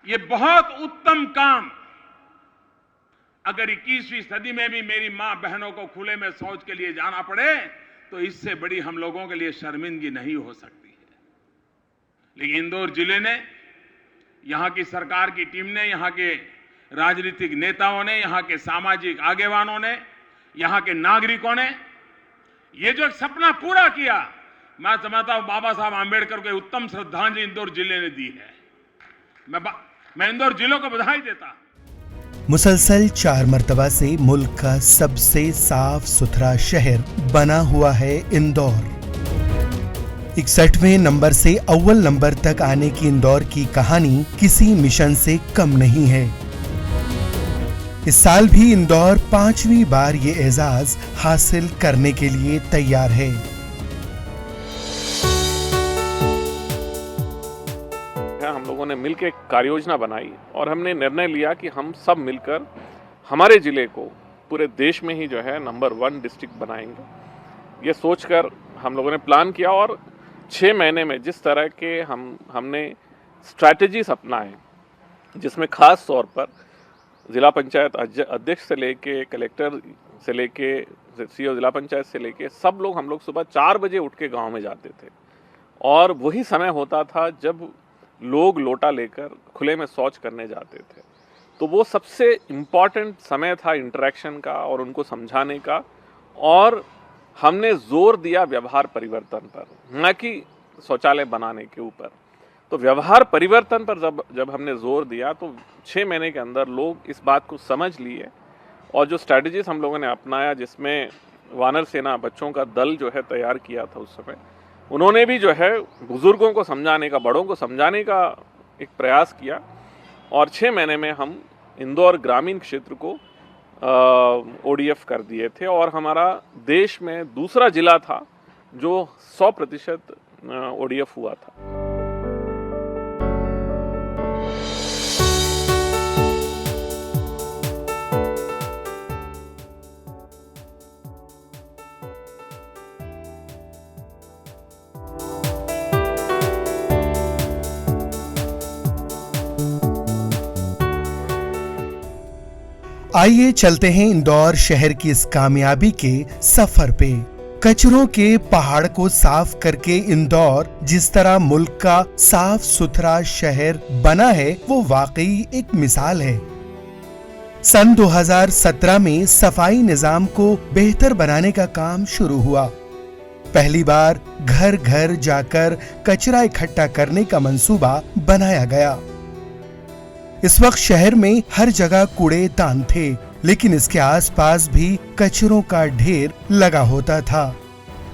ये बहुत उत्तम काम अगर 21वीं सदी में भी मेरी मां बहनों को खुले में शौच के लिए जाना पड़े तो इससे बड़ी हम लोगों के लिए शर्मिंदगी नहीं हो सकती है। लेकिन इंदौर जिले ने, यहां की सरकार की टीम ने, यहां के राजनीतिक नेताओं ने, यहां के सामाजिक आगेवानों ने, यहां के नागरिकों ने ये जो एक सपना पूरा किया, मैं समझता हूं बाबा साहब आंबेडकर को उत्तम श्रद्धांजलि इंदौर जिले ने दी है। मैं इंदौर जिलों को बधाई देता। मुसलसल 4 मर्तबा से मुल्क का सबसे साफ सुथरा शहर बना हुआ है इंदौर। 61वें नंबर से अव्वल नंबर तक आने की इंदौर की कहानी किसी मिशन से कम नहीं है। इस साल भी इंदौर 5वीं बार ये एजाज हासिल करने के लिए तैयार है। हम लोगों ने मिलकर एक कार्य योजना बनाई और हमने निर्णय लिया कि हम सब मिलकर हमारे जिले को पूरे देश में ही जो है नंबर 1 डिस्ट्रिक्ट बनाएंगे। ये सोचकर हम लोगों ने प्लान किया और 6 महीने में जिस तरह के हमने स्ट्रैटेजीज अपनाए, जिसमें खास तौर पर जिला पंचायत अध्यक्ष से लेके कलेक्टर से लेके सीईओ जिला पंचायत से लेके सब लोग, हम लोग सुबह 4 बजे उठ के गाँव में जाते थे और वही समय होता था जब लोग लोटा लेकर खुले में शौच करने जाते थे। तो वो सबसे इम्पॉर्टेंट समय था इंटरेक्शन का और उनको समझाने का, और हमने जोर दिया व्यवहार परिवर्तन पर, न कि शौचालय बनाने के ऊपर। तो व्यवहार परिवर्तन पर जब हमने जोर दिया तो 6 महीने के अंदर लोग इस बात को समझ लिए और जो स्ट्रैटेजीज हम लोगों ने अपनाया, जिसमें वानर सेना बच्चों का दल जो है तैयार किया था उस समय, उन्होंने भी जो है बुजुर्गों को समझाने का, बड़ों को समझाने का एक प्रयास किया और 6 महीने में हम इंदौर ग्रामीण क्षेत्र को ODF कर दिए थे और हमारा देश में दूसरा जिला था जो 100% ODF हुआ था। आइए चलते हैं इंदौर शहर की इस कामयाबी के सफर पे। कचरों के पहाड़ को साफ करके इंदौर जिस तरह मुल्क का साफ सुथरा शहर बना है, वो वाकई एक मिसाल है। सन 2017 में सफाई निजाम को बेहतर बनाने का काम शुरू हुआ। पहली बार घर घर जाकर कचरा इकट्ठा करने का मंसूबा बनाया गया। इस वक्त शहर में हर जगह कूड़ेदान थे, लेकिन इसके आसपास भी कचरों का ढेर लगा होता था।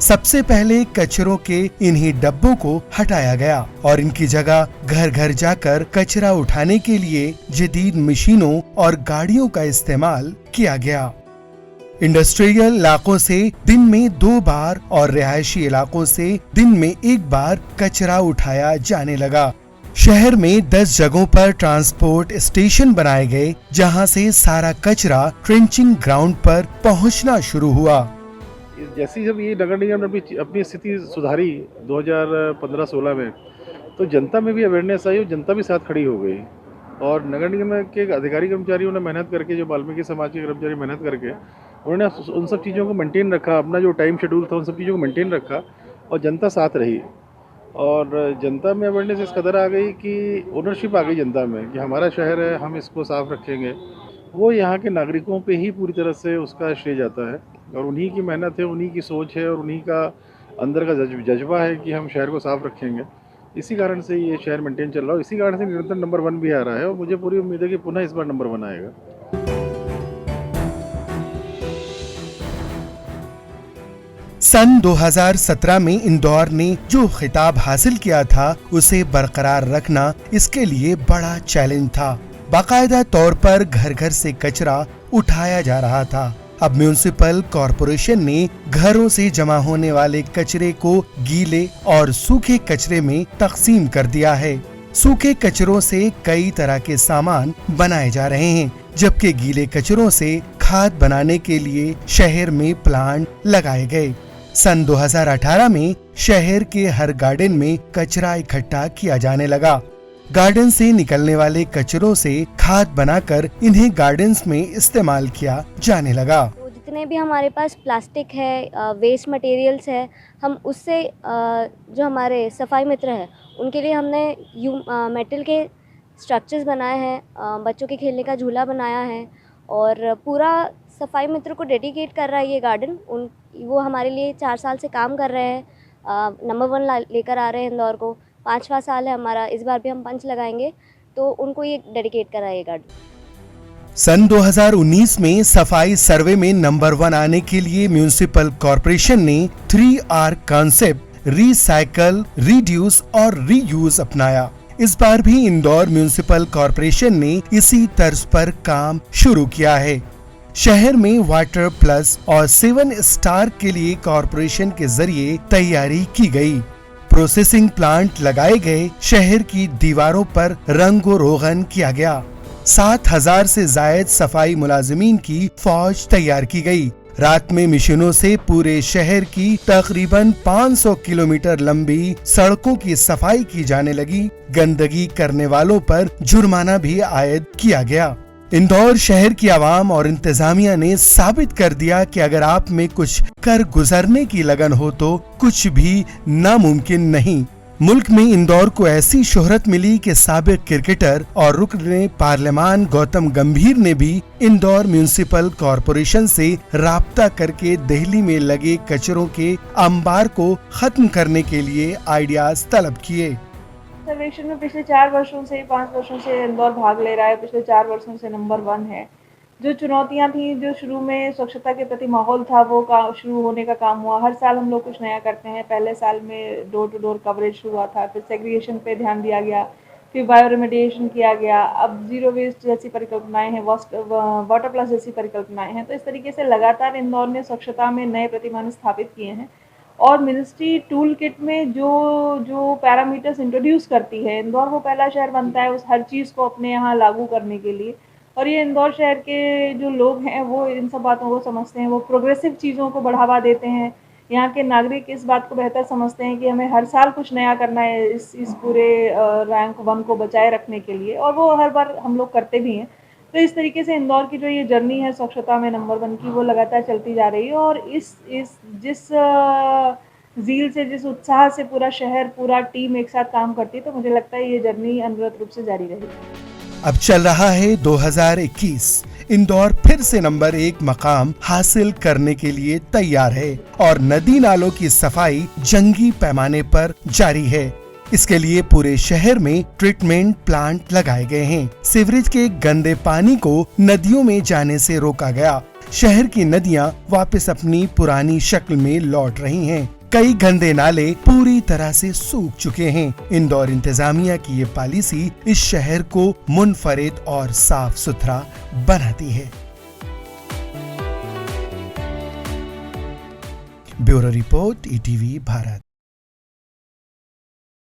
सबसे पहले कचरों के इन्हीं डब्बों को हटाया गया और इनकी जगह घर घर जाकर कचरा उठाने के लिए जदीद मशीनों और गाड़ियों का इस्तेमाल किया गया। इंडस्ट्रियल इलाकों से दिन में 2 बार और रिहायशी इलाकों से दिन में 1 बार कचरा उठाया जाने लगा। शहर में 10 जगहों पर ट्रांसपोर्ट स्टेशन बनाए गए, जहां से सारा कचरा ट्रेंचिंग ग्राउंड पर पहुंचना शुरू हुआ। जैसी जब ये नगर निगम ने अपनी स्थिति सुधारी 2015-16 में, तो जनता में भी अवेयरनेस आई और जनता भी साथ खड़ी हो गई और नगर निगम के अधिकारी कर्मचारियों ने मेहनत करके, जो वाल्मीकि समाज के कर्मचारी मेहनत करके, उन्होंने उन सब चीज़ों को मेंटेन रखा। अपना जो टाइम शेड्यूल था उन सब चीज़ों को मेंटेन रखा और जनता साथ रही और जनता में अवेयरनेस इस कदर आ गई कि ओनरशिप आ गई जनता में कि हमारा शहर है, हम इसको साफ रखेंगे। वो यहाँ के नागरिकों पे ही पूरी तरह से उसका श्रेय जाता है और उन्हीं की मेहनत है, उन्हीं की सोच है और उन्हीं का अंदर का जज्बा है कि हम शहर को साफ रखेंगे। इसी कारण से ये शहर मेंटेन चल रहा है। इसी कारण से निरंतर नंबर 1 भी आ रहा है और मुझे पूरी उम्मीद है कि पुनः इस बार नंबर 1 आएगा। सन 2017 में इंदौर ने जो खिताब हासिल किया था उसे बरकरार रखना इसके लिए बड़ा चैलेंज था। बाकायदा तौर पर घर घर से कचरा उठाया जा रहा था। अब म्युनिसिपल कॉरपोरेशन ने घरों से जमा होने वाले कचरे को गीले और सूखे कचरे में तकसीम कर दिया है। सूखे कचरों से कई तरह के सामान बनाए जा रहे हैं, जबकि गीले कचरों से खाद बनाने के लिए शहर में प्लांट लगाए गए। सन 2018 में शहर के हर गार्डन में कचरा इकट्ठा किया जाने लगा। गार्डन से निकलने वाले कचरों से खाद बनाकर इन्हें गार्डन्स में इस्तेमाल किया जाने लगा। तो जितने भी हमारे पास प्लास्टिक है, वेस्ट मटेरियल्स है, हम उससे जो हमारे सफाई मित्र हैं उनके लिए हमने मेटल के स्ट्रक्चर्स बनाए हैं, बच्चों के खेलने का झूला बनाया है और पूरा सफाई मित्र को डेडिकेट कर रहा है ये गार्डन। वो हमारे लिए 4 साल से काम कर रहे हैं, नंबर 1 लेकर आ रहे हैं इंदौर को। 5वां साल है हमारा, इस बार भी हम पंच लगाएंगे, तो उनको ये डेडिकेट करा है ये गार्डन। सन 2019 में सफाई सर्वे में नंबर 1 आने के लिए म्युनिसिपल कॉर्पोरेशन ने 3R कॉन्सेप्ट रिसाइकल, रिड्यूस और रीयूज अपनाया। इस बार भी इंदौर म्युनिसिपल कॉर्पोरेशन ने इसी तर्ज पर काम शुरू किया है। शहर में वाटर प्लस और 7 स्टार के लिए कॉर्पोरेशन के जरिए तैयारी की गई। प्रोसेसिंग प्लांट लगाए गए, शहर की दीवारों पर रंगो रोगन किया गया। 7,000 से जायद सफाई मुलाजिमीन की फौज तैयार की गई। रात में मशीनों से पूरे शहर की तकरीबन 500 किलोमीटर लंबी सड़कों की सफाई की जाने लगी। गंदगी करने वालों पर जुर्माना भी आयद किया गया। इंदौर शहर की आवाम और इंतजामिया ने साबित कर दिया कि अगर आप में कुछ कर गुजरने की लगन हो तो कुछ भी नामुमकिन नहीं। मुल्क में इंदौर को ऐसी शोहरत मिली कि साबिक क्रिकेटर और रुकने पार्लियामान गौतम गंभीर ने भी इंदौर म्युनिसिपल कॉर्पोरेशन से राब्ता करके दिल्ली में लगे कचरों के अंबार को खत्म करने के लिए आइडियाज तलब किए। सर्वेक्षण में पिछले 4 वर्षों से 5 वर्षों से इंदौर भाग ले रहा है। पिछले 4 वर्षों से नंबर 1 है। जो चुनौतियां थी, जो शुरू में स्वच्छता के प्रति माहौल था, वो शुरू होने का काम हुआ। हर साल हम लोग कुछ नया करते हैं। पहले साल में डोर टू डोर कवरेज शुरू हुआ था, फिर सेग्रीगेशन पे ध्यान दिया गया, फिर बायो रेमेडिएशन किया गया, अब जीरो वेस्ट जैसी परिकल्पनाएं हैं, वाटर प्लस जैसी परिकल्पनाएं हैं। तो इस तरीके से लगातार इंदौर ने स्वच्छता में नए प्रतिमान स्थापित किए हैं। और मिनिस्ट्री टूल किट में जो पैरामीटर्स इंट्रोड्यूस करती है, इंदौर वो पहला शहर बनता है उस हर चीज़ को अपने यहाँ लागू करने के लिए। और ये इंदौर शहर के जो लोग हैं वो इन सब बातों को समझते हैं, वो प्रोग्रेसिव चीज़ों को बढ़ावा देते हैं। यहाँ के नागरिक इस बात को बेहतर समझते हैं कि हमें हर साल कुछ नया करना है इस पूरे रैंक 1 को बचाए रखने के लिए, और वो हर बार हम लोग करते भी हैं। तो इस तरीके से इंदौर की जो ये जर्नी है स्वच्छता में नंबर 1 की, वो लगातार चलती जा रही है। और जिस ज़ील से, जिस उत्साह से पूरा शहर, पूरा टीम एक साथ काम करती है, तो मुझे लगता है ये जर्नी अनवरत रूप से जारी रहेगी। अब चल रहा है 2021। इंदौर फिर से नंबर 1 मकाम हासिल करने के लिए तैयार है और नदी नालों की सफाई जंगी पैमाने पर जारी है। इसके लिए पूरे शहर में ट्रीटमेंट प्लांट लगाए गए हैं। सीवरेज के गंदे पानी को नदियों में जाने से रोका गया। शहर की नदियां वापस अपनी पुरानी शक्ल में लौट रही हैं। कई गंदे नाले पूरी तरह से सूख चुके हैं। इंदौर इंतजामिया की ये पॉलिसी इस शहर को मुनफरिद और साफ सुथरा बनाती है। Bureau report, ETV Bharat.